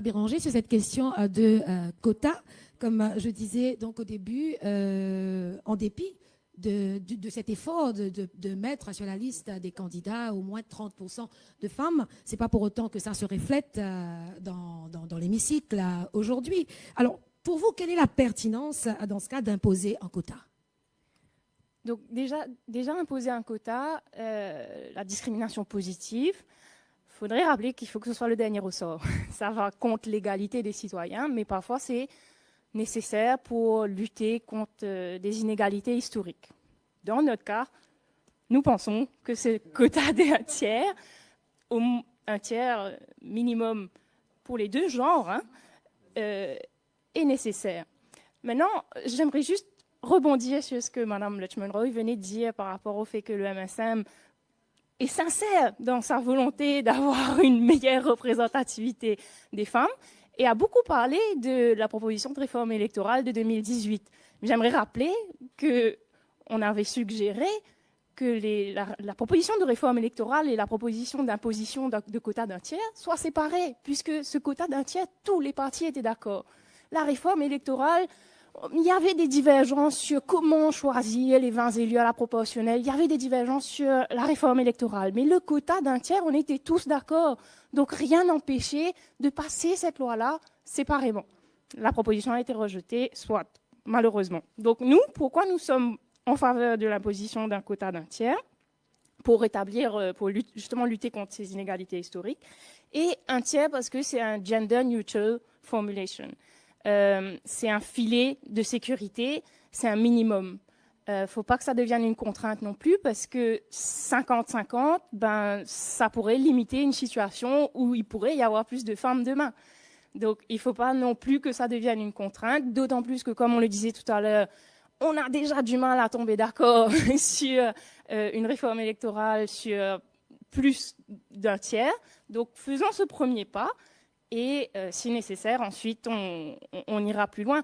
Béranger sur cette question de quotas. Comme je disais donc au début, en dépit de cet effort de mettre sur la liste des candidats au moins 30% de femmes, ce n'est pas pour autant que ça se reflète dans l'hémicycle aujourd'hui. Alors, pour vous, quelle est la pertinence dans ce cas d'imposer un quota? Donc déjà imposer un quota, la discrimination positive, il faudrait rappeler qu'il faut que ce soit le dernier ressort. Ça va contre l'égalité des citoyens, mais parfois c'est nécessaire pour lutter contre des inégalités historiques. Dans notre cas, nous pensons que ce quota d'un tiers, un tiers minimum pour les deux genres, est nécessaire. Maintenant, j'aimerais juste rebondir sur ce que Mme Lutchman-Roy venait de dire par rapport au fait que le MSM est sincère dans sa volonté d'avoir une meilleure représentativité des femmes et a beaucoup parlé de la proposition de réforme électorale de 2018. J'aimerais rappeler qu'on avait suggéré que la proposition de réforme électorale et la proposition d'imposition de quota d'un tiers soient séparées, puisque ce quota d'un tiers, tous les partis étaient d'accord. La réforme électorale, il y avait des divergences sur comment choisir les 20 élus à la proportionnelle. Il y avait des divergences sur la réforme électorale. Mais le quota d'un tiers, on était tous d'accord. Donc rien n'empêchait de passer cette loi-là séparément. La proposition a été rejetée, soit, malheureusement. Donc nous, pourquoi nous sommes en faveur de l'imposition d'un quota d'un tiers? Pour rétablir, pour justement lutter contre ces inégalités historiques. Et un tiers parce que c'est un gender neutral formulation. C'est un filet de sécurité, c'est un minimum. Faut pas que ça devienne une contrainte non plus parce que 50-50, ça pourrait limiter une situation où il pourrait y avoir plus de femmes demain. Donc, il faut pas non plus que ça devienne une contrainte, d'autant plus que, comme on le disait tout à l'heure, on a déjà du mal à tomber d'accord sur une réforme électorale sur plus d'un tiers. Donc, faisons ce premier pas. Et si nécessaire, ensuite, on ira plus loin.